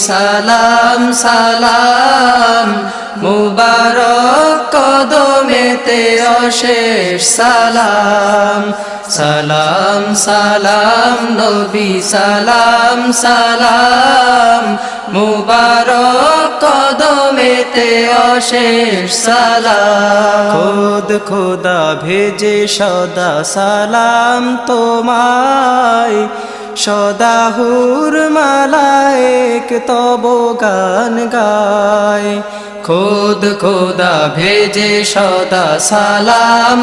সালাম সালাম মুবারক কদমেতে অশেষ সালাম সালাম সালাম নবী সালাম সালাম মুবারক কদমেতে অশেষ সালাম খুদ খোদা ভেজে সদা সালাম তোমায় সদা হুর মালায়েক তব গান গায় খুদ খোদা ভেজে সদা সালাম